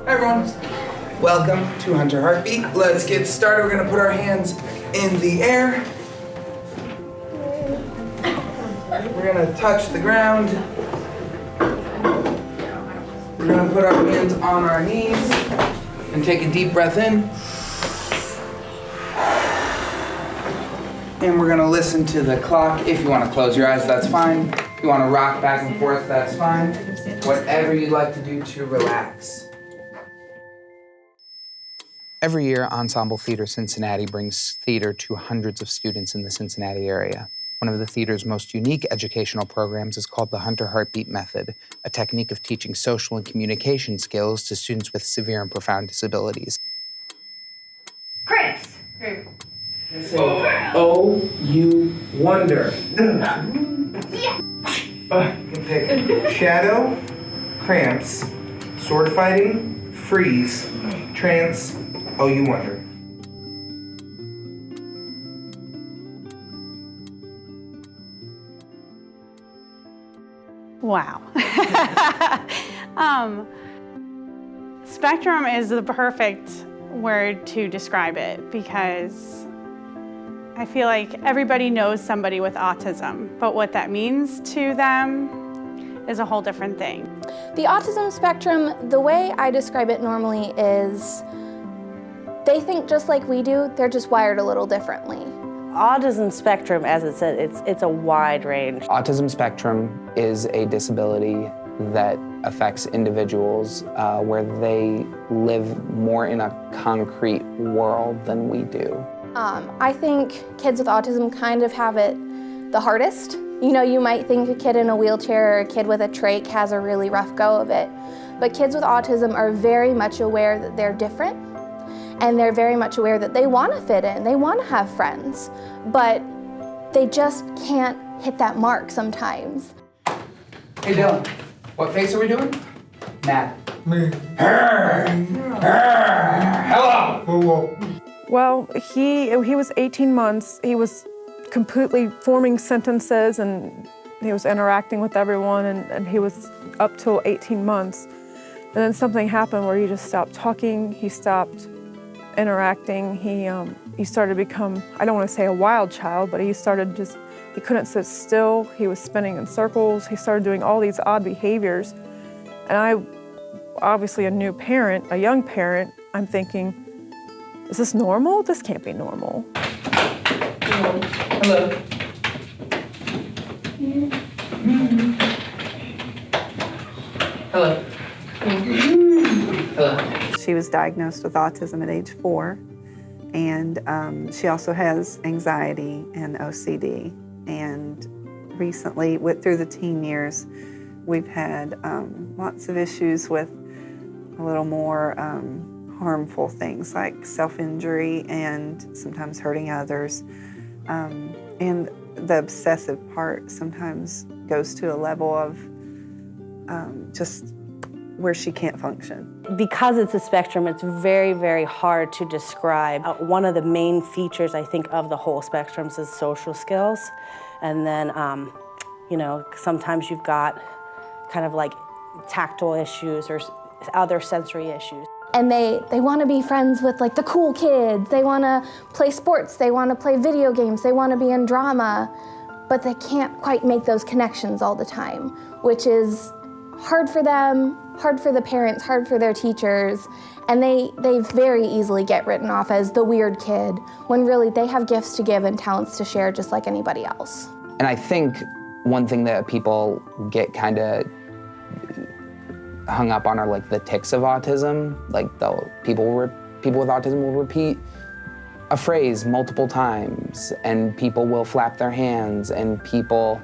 Hi everyone. Welcome to Hunter Heartbeat. Let's get started. We're gonna put our hands in the air. We're gonna touch the ground. We're gonna put our hands on our knees and take a deep breath in. And we're gonna listen to the clock. If you wanna close your eyes, that's fine. If you wanna rock back and forth, that's fine. Whatever you'd like to do to relax. Every year, Ensemble Theater Cincinnati brings theater to hundreds of students in the Cincinnati area. One of the theater's most unique educational programs is called the Hunter Heartbeat Method, a technique of teaching social and communication skills to students with severe and profound disabilities. Cramps. Oh, you wonder. You can pick shadow, cramps, sword fighting, freeze, trance, oh, you wonder. Wow. Spectrum is the perfect word to describe it because I feel like everybody knows somebody with autism, but what that means to them is a whole different thing. The autism spectrum, the way I describe it normally is they think just like we do, they're just wired a little differently. Autism spectrum, as it said, it's a wide range. Autism spectrum is a disability that affects individuals where they live more in a concrete world than we do. I think kids with autism kind of have it the hardest. You know, you might think a kid in a wheelchair or a kid with a trach has a really rough go of it, but kids with autism are very much aware that they're different, and they're very much aware that they want to fit in, they want to have friends, but they just can't hit that mark sometimes. Hey Dylan, what face are we doing? Matt. Me. Hello. Well, he was 18 months. He was completely forming sentences and he was interacting with everyone and he was up till 18 months. And then something happened where he just stopped talking, he stopped interacting, he started to become, I don't want to say a wild child, but he couldn't sit still, he was spinning in circles, he started doing all these odd behaviors. And I, obviously a new parent, a young parent, I'm thinking, is this normal? This can't be normal. Hello. Hello. Hello. She was diagnosed with autism at age 4, and she also has anxiety and OCD. And recently, through the teen years, we've had lots of issues with a little more harmful things like self-injury and sometimes hurting others. And the obsessive part sometimes goes to a level of just where she can't function. Because it's a spectrum, it's very, very hard to describe. One of the main features, I think, of the whole spectrums is social skills. And then, you know, sometimes you've got kind of like tactile issues or other sensory issues. And they want to be friends with like the cool kids, they want to play sports, they want to play video games, they want to be in drama, but they can't quite make those connections all the time, which is hard for them, hard for the parents, hard for their teachers, and they very easily get written off as the weird kid, when really they have gifts to give and talents to share just like anybody else. And I think one thing that people get kind of hung up on are like the tics of autism. Like people with autism will repeat a phrase multiple times, and people will flap their hands, and people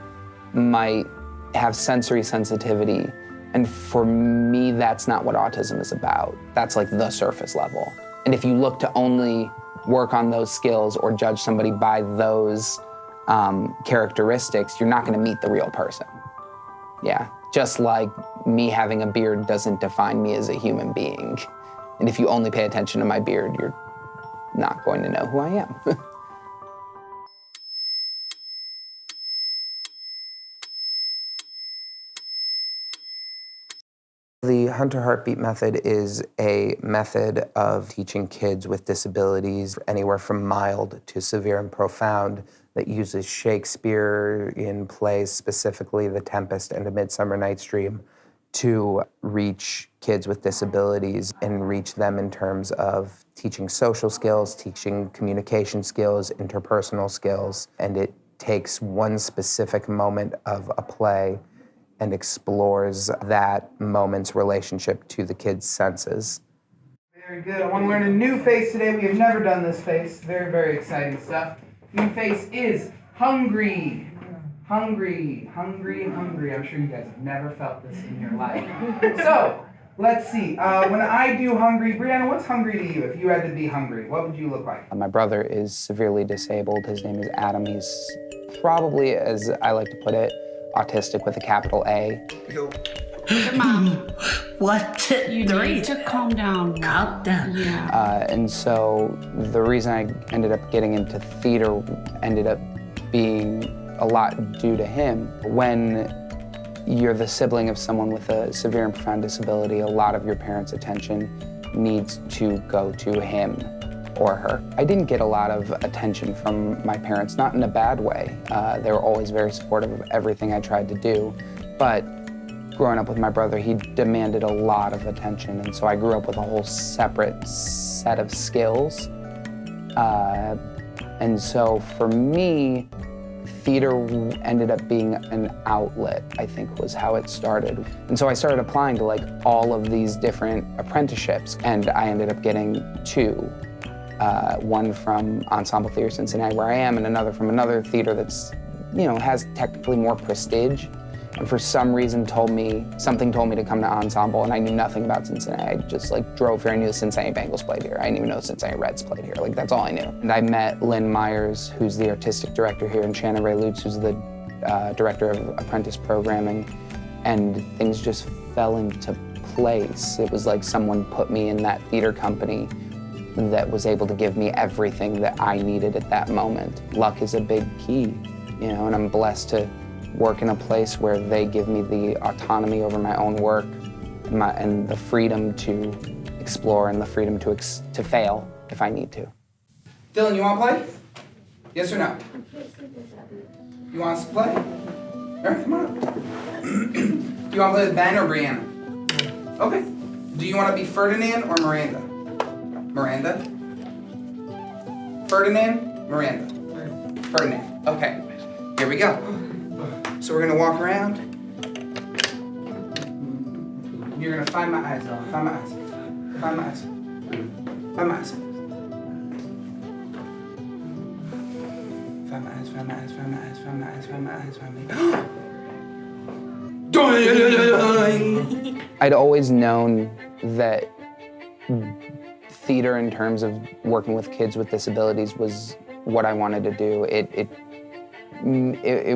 might have sensory sensitivity. And for me, that's not what autism is about. That's like the surface level. And if you look to only work on those skills or judge somebody by those characteristics, you're not gonna meet the real person. Yeah, just like me having a beard doesn't define me as a human being. And if you only pay attention to my beard, you're not going to know who I am. The Hunter Heartbeat method is a method of teaching kids with disabilities anywhere from mild to severe and profound that uses Shakespearean plays, specifically The Tempest and A Midsummer Night's Dream, to reach kids with disabilities and reach them in terms of teaching social skills, teaching communication skills, interpersonal skills. And it takes one specific moment of a play and explores that moment's relationship to the kid's senses. Very good. I want to learn a new face today. We have never done this face. Very, very exciting stuff. New face is hungry. Hungry, hungry, hungry. I'm sure you guys have never felt this in your life. So, let's see. When I do hungry, Brianna, what's hungry to you? If you had to be hungry, what would you look like? My brother is severely disabled. His name is Adam. He's probably, as I like to put it, autistic with a capital A. Mom, 1, 2, You 3. need to calm down. Calm down. Yeah. And so the reason I ended up getting into theater ended up being a lot due to him. When you're the sibling of someone with a severe and profound disability, a lot of your parents' attention needs to go to him or her. I didn't get a lot of attention from my parents, not in a bad way. They were always very supportive of everything I tried to do, but growing up with my brother, he demanded a lot of attention, and so I grew up with a whole separate set of skills. And so for me, theater ended up being an outlet, I think was how it started. And so I started applying to like all of these different apprenticeships, and I ended up getting 2. One from Ensemble Theater Cincinnati, where I am, and another from another theater that's, has technically more prestige. And for some reason something told me to come to Ensemble, and I knew nothing about Cincinnati. I just drove here. I knew the Cincinnati Bengals played here. I didn't even know the Cincinnati Reds played here. That's all I knew. And I met Lynn Myers, who's the artistic director here, and Shannon Ray Lutz, who's the director of apprentice programming, and things just fell into place. It was like someone put me in that theater company that was able to give me everything that I needed at that moment. Luck is a big key, and I'm blessed to work in a place where they give me the autonomy over my own work and the freedom to explore and the freedom to fail if I need to. Dylan, you want to play? Yes or no? You want us to play? All right, come on. Do you want to play with Ben or Brianna? Okay. Do you want to be Ferdinand or Miranda? Miranda? Ferdinand? Miranda? Ferdinand. Okay. Here we go. So we're gonna walk around. You're gonna find my eyes, Ellen. Find my eyes. Find my eyes. Find my eyes. Find my eyes, find my eyes, find my eyes, find my eyes, find my eyes, find my eyes. I'd always known that theater in terms of working with kids with disabilities was what I wanted to do. It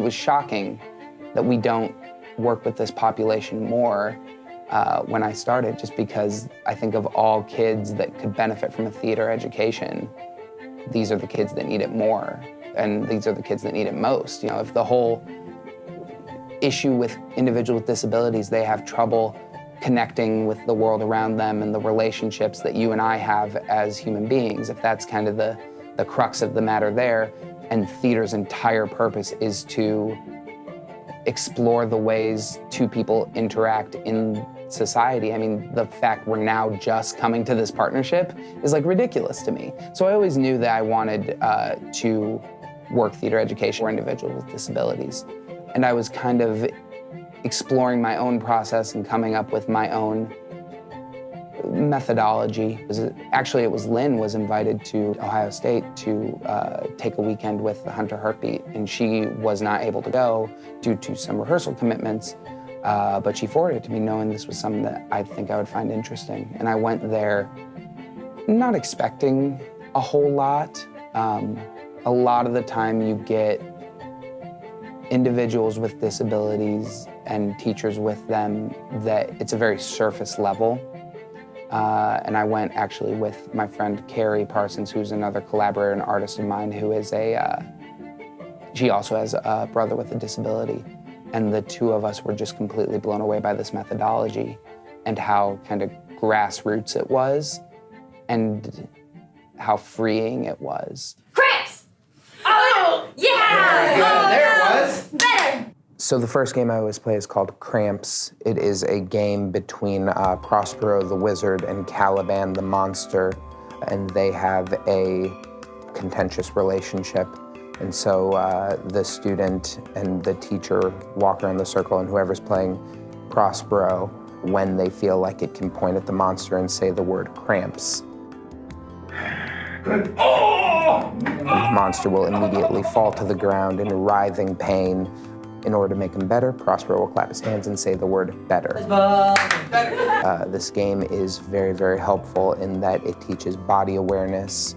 was shocking that we don't work with this population more when I started, just because I think of all kids that could benefit from a theater education, these are the kids that need it more, and these are the kids that need it most. If the whole issue with individuals with disabilities, they have trouble connecting with the world around them and the relationships that you and I have as human beings, if that's kind of the crux of the matter there, and theater's entire purpose is to explore the ways two people interact in society. I mean, the fact we're now just coming to this partnership is ridiculous to me. So I always knew that I wanted to work theater education for individuals with disabilities. And I was kind of exploring my own process and coming up with my own methodology. It was Lynn was invited to Ohio State to take a weekend with the Hunter Heartbeat, and she was not able to go due to some rehearsal commitments, but she forwarded it to me knowing this was something that I think I would find interesting. And I went there not expecting a whole lot. A lot of the time you get individuals with disabilities and teachers with them that it's a very surface level. And I went actually with my friend Carrie Parsons, who's another collaborator and artist of mine, who is she also has a brother with a disability. And the two of us were just completely blown away by this methodology. and how kind of grassroots it was and how freeing it was. Cramps! Oh, yeah! There it was. Better! So the first game I always play is called Cramps. It is a game between Prospero the wizard and Caliban the monster, and they have a contentious relationship. And so the student and the teacher walk around the circle, and whoever's playing Prospero, when they feel like it can point at the monster and say the word cramps, Good. Oh! the monster will immediately fall to the ground in writhing pain. In order to make him better, Prospero will clap his hands and say the word better. This game is very, very helpful in that it teaches body awareness.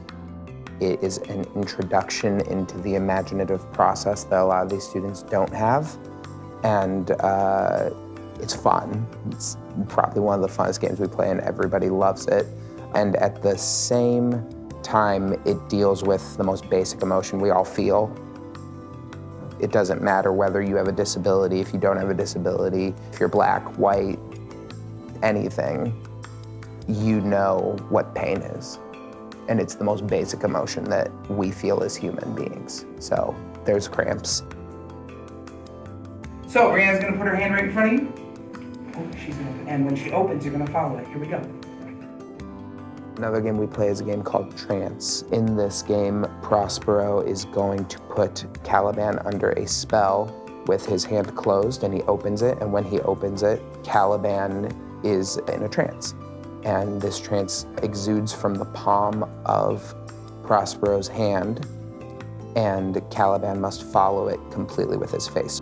It is an introduction into the imaginative process that a lot of these students don't have. And it's fun. It's probably one of the funnest games we play, and everybody loves it. And at the same time, it deals with the most basic emotion we all feel. It doesn't matter whether you have a disability, if you don't have a disability, if you're black, white, anything, you know what pain is. And it's the most basic emotion that we feel as human beings. So there's Cramps. So Brianna's gonna put her hand right in front of you. Oh, and when she opens, you're gonna follow it. Here we go. Another game we play is a game called Trance. In this game, Prospero is going to put Caliban under a spell with his hand closed, and he opens it, and when he opens it, Caliban is in a trance. And this trance exudes from the palm of Prospero's hand, and Caliban must follow it completely with his face.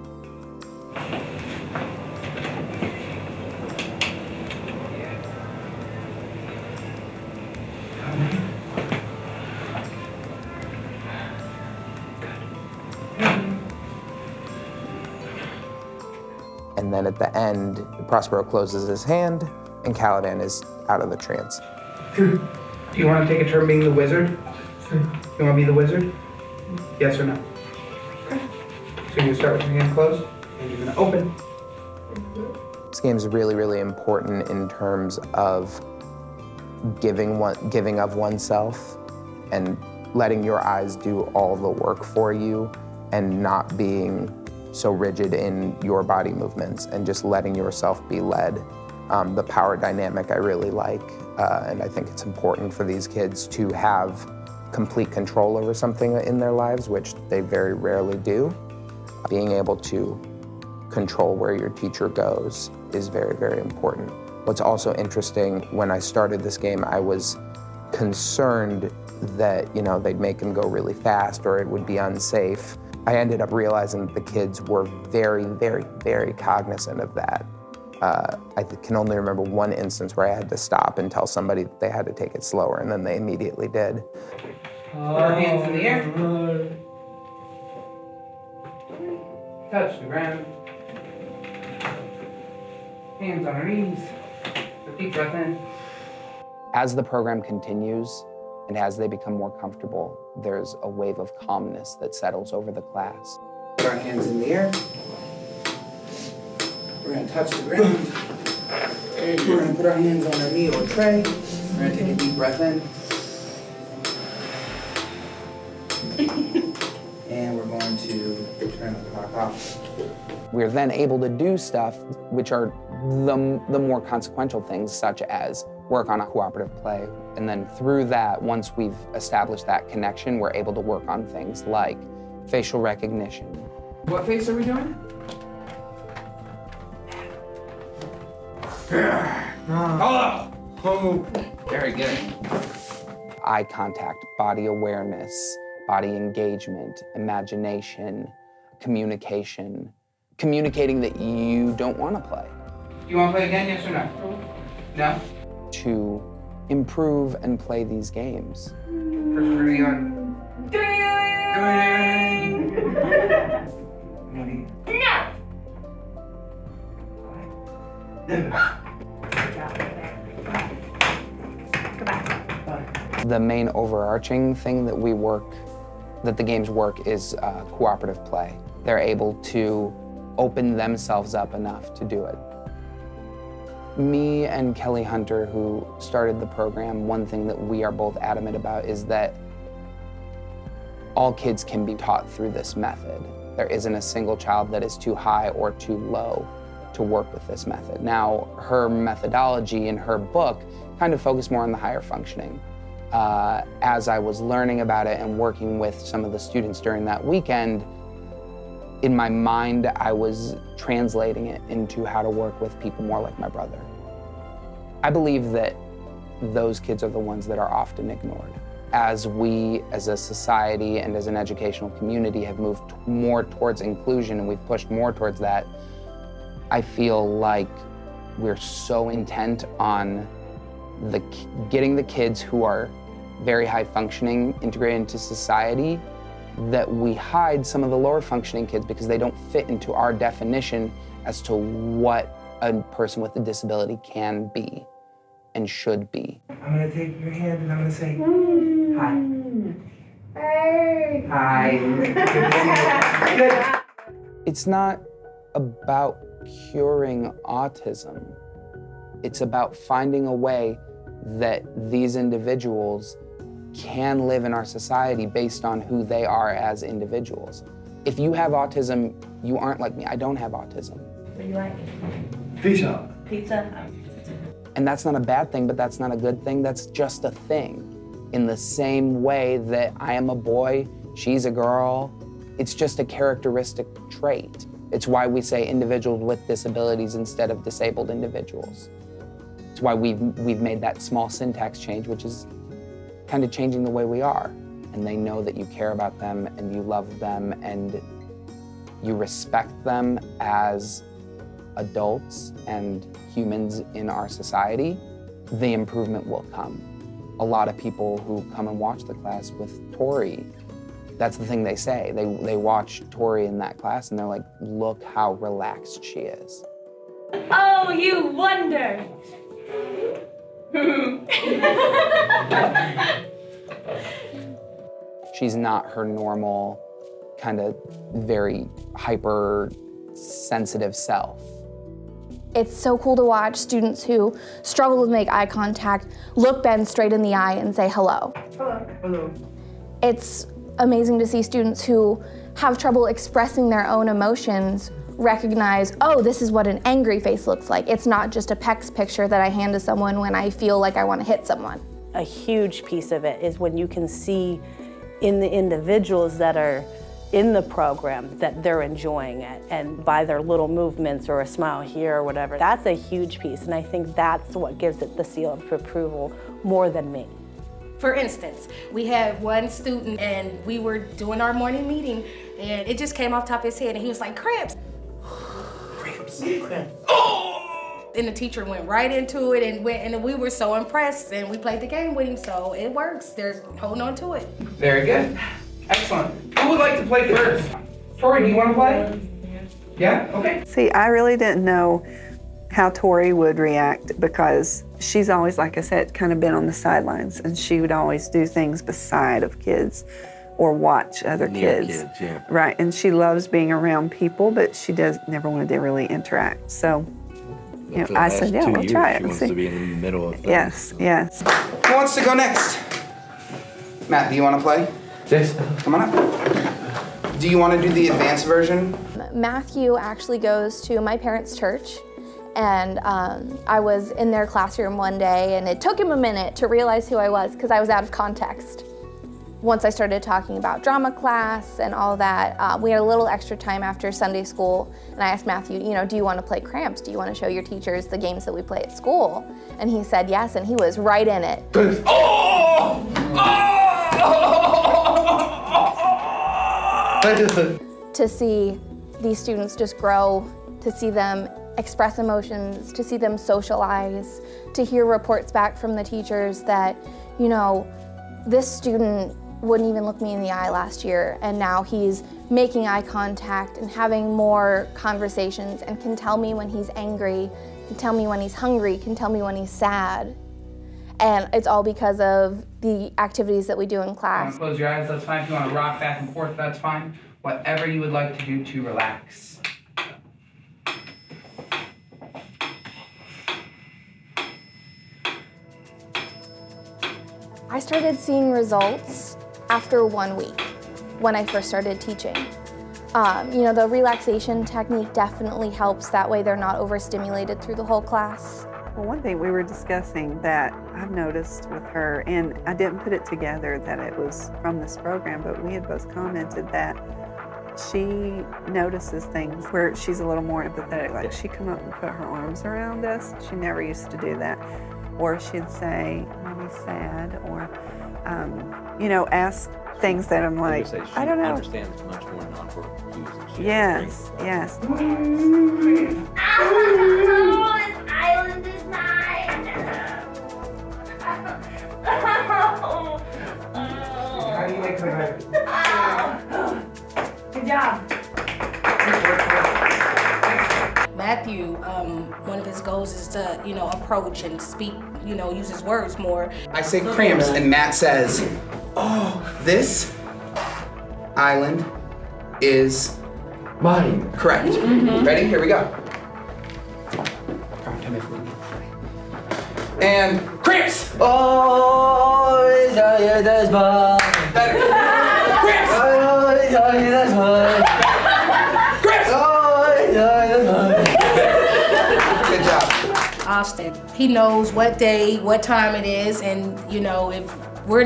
And then at the end, Prospero closes his hand, and Caliban is out of the trance. Do you want to take a turn being the wizard? You want to be the wizard? Yes or no? Okay. So you're going to start with your hand closed, and you're going to open. This game is really, really important in terms of giving of oneself and letting your eyes do all the work for you and not being so rigid in your body movements and just letting yourself be led. The power dynamic I really like, and I think it's important for these kids to have complete control over something in their lives, which they very rarely do. Being able to control where your teacher goes is very, very important. What's also interesting, when I started this game, I was concerned that, you know, they'd make him go really fast or it would be unsafe. I ended up realizing that the kids were very, very, very cognizant of that. I can only remember one instance where I had to stop and tell somebody that they had to take it slower, and then they immediately did. Put our hands in the air. Touch the ground. Hands on our knees. A deep breath in. As the program continues, and as they become more comfortable, there's a wave of calmness that settles over the class. Put our hands in the air. We're going to touch the ground. We're going to put our hands on our knee or tray. We're going to take a deep breath in. And we're going to turn the clock off. We're then able to do stuff which are the more consequential things, such as work on a cooperative play. And then through that, once we've established that connection, we're able to work on things like facial recognition. What face are we doing? Oh, very good. Eye contact, body awareness, body engagement, imagination, communication, communicating that you don't want to play. You want to play again, yes or no? No? To improve and play these games. First we're going to go The main overarching thing that the games work is cooperative play. They're able to open themselves up enough to do it. Me and Kelly Hunter, who started the program, one thing that we are both adamant about is that all kids can be taught through this method. There isn't a single child that is too high or too low to work with this method. Now, her methodology in her book kind of focused more on the higher functioning. As I was learning about it and working with some of the students during that weekend, in my mind, I was translating it into how to work with people more like my brother. I believe that those kids are the ones that are often ignored. As we, as a society and as an educational community, have moved more towards inclusion and we've pushed more towards that, I feel like we're so intent on getting the kids who are very high functioning integrated into society that we hide some of the lower functioning kids because they don't fit into our definition as to what a person with a disability can be and should be. I'm gonna take your hand and I'm gonna say, hi. Hi. Good to see you. Good. It's not about curing autism. It's about finding a way that these individuals can live in our society based on who they are as individuals. If you have autism, you aren't like me. I don't have autism. What do you like? Pizza. Pizza? And that's not a bad thing, but that's not a good thing. That's just a thing. In the same way that I am a boy, she's a girl, it's just a characteristic trait. It's why we say individuals with disabilities instead of disabled individuals. It's why we've made that small syntax change, which is kind of changing the way we are. And they know that you care about them and you love them and you respect them as adults and humans in our society, the improvement will come. A lot of people who come and watch the class with Tori, that's the thing they say. They watch Tori in that class and they're like, look how relaxed she is. Oh, you wonder. She's not her normal, kind of very hypersensitive self. It's so cool to watch students who struggle to make eye contact look Ben straight in the eye and say hello. Hello. Hello. It's amazing to see students who have trouble expressing their own emotions recognize, oh, this is what an angry face looks like. It's not just a PEX picture that I hand to someone when I feel like I want to hit someone. A huge piece of it is when you can see in the individuals that are in the program that they're enjoying it, and by their little movements or a smile here or whatever. That's a huge piece, and I think that's what gives it the seal of approval more than me. For instance, we had one student and we were doing our morning meeting and it just came off top of his head and he was like, cramps. Cramps. And the teacher went right into it and we were so impressed and we played the game with him, so it works. They're holding on to it. Very good. Excellent. Who would like to play first? Tori, do you want to play? Yeah? Okay. See, I really didn't know how Tori would react because she's always, like I said, kind of been on the sidelines, and she would always do things beside of kids or watch other kids. Yeah. Right, and she loves being around people, but she never wanted to really interact. So, you know, I said, yeah, we'll try it. She wants to be in the middle of things. Yes, yes. Who wants to go next? Matt, do you want to play? Yes. Come on up. Do you want to do the advanced version? Matthew actually goes to my parents' church, and I was in their classroom one day, and it took him a minute to realize who I was because I was out of context. Once I started talking about drama class and all that, we had a little extra time after Sunday school, and I asked Matthew, you know, do you want to play Cramps? Do you want to show your teachers the games that we play at school? And he said yes, and he was right in it. To see these students just grow, to see them express emotions, to see them socialize, to hear reports back from the teachers that, you know, this student wouldn't even look me in the eye last year, and now he's making eye contact and having more conversations and can tell me when he's angry, can tell me when he's hungry, can tell me when he's sad. And it's all because of the activities that we do in class. Close your eyes, that's fine. If you want to rock back and forth, that's fine. Whatever you would like to do to relax. I started seeing results after 1 week when I first started teaching. You know, the relaxation technique definitely helps. That way they're not overstimulated through the whole class. Well, one thing we were discussing that I've noticed with her, and I didn't put it together that it was from this program, but we had both commented that she notices things where she's a little more empathetic. Like she'd come up and put her arms around us. She never used to do that. Or she'd say, "Mommy's sad," or, you know, ask things that I'm like, I don't know. She understands much more nonverbal cues than she Yes, yes. Oh, this island is mine. How do you make her happy? Good job. Matthew, one of his goals is to, you know, approach and speak, you know, use his words more. I say cramps, and Matt says, "Oh, this island is Mine. correct." Ready? Here we go. Prime time if we need. And cramps. Oh, that's mine. Better. Cramps. That's mine. Cramps. That's mine. Good job. Austin, he knows what day, what time it is, and you know, if we're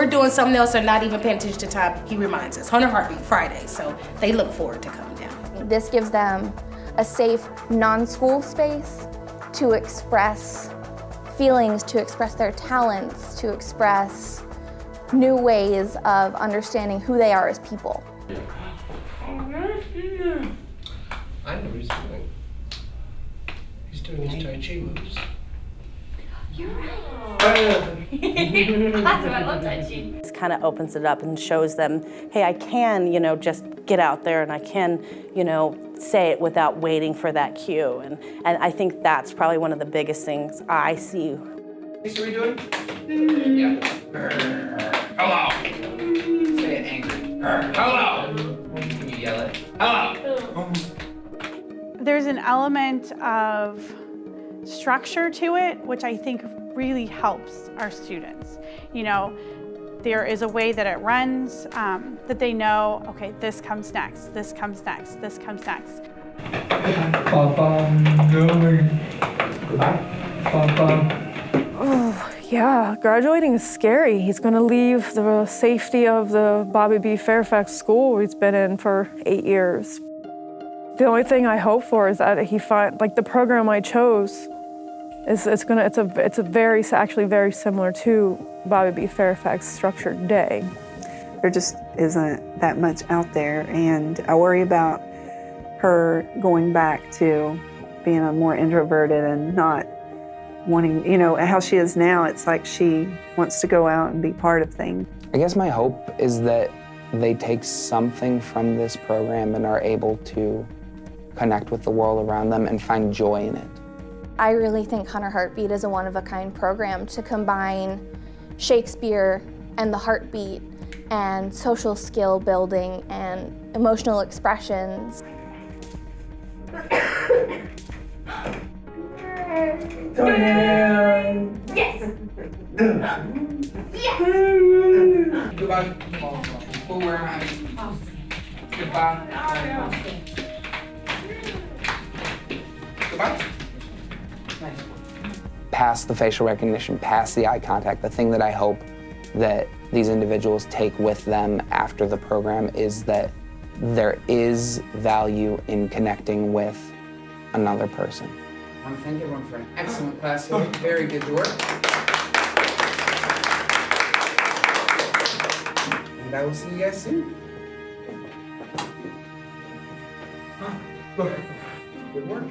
doing something else or not even paying attention to time, he reminds us. 100 Heartbeat Friday, so they look forward to coming down. This gives them a safe non-school space to express feelings, to express their talents, to express new ways of understanding who they are as people. I know what he's doing. He's doing his Tai Chi moves. You're right. Awesome, I love Tai Chi. This kind of opens it up and shows them, hey, I can, you know, just get out there and I can, you know, say it without waiting for that cue. And I think that's probably one of the biggest things I see. What are we doing? Yeah. Hello. Say it angry. Hello. Can you yell it? Hello. There's an element of structure to it, which I think really helps our students. You know, there is a way that it runs, that they know, okay, this comes next, this comes next, this comes next. Oh, yeah, graduating is scary. He's gonna leave the safety of the Bobbie B. Fairfax school he's been in for 8 years. The only thing I hope for is that he find, like the program I chose, it's actually very similar to Bobbie B. Fairfax structured day. There just isn't that much out there, and I worry about her going back to being a more introverted and not wanting, you know, how she is now. It's like she wants to go out and be part of things. I guess my hope is that they take something from this program and are able to connect with the world around them and find joy in it. I really think 100 Heartbeat is a one-of-a-kind program to combine Shakespeare and the heartbeat and social skill building and emotional expressions. Yes! Yes! Goodbye. We'll wear my Goodbye. Goodbye. Past the facial recognition, past the eye contact, the thing that I hope that these individuals take with them after the program is that there is value in connecting with another person. I want to thank everyone for an excellent class today. Very good work. And I will see you guys soon. Good work.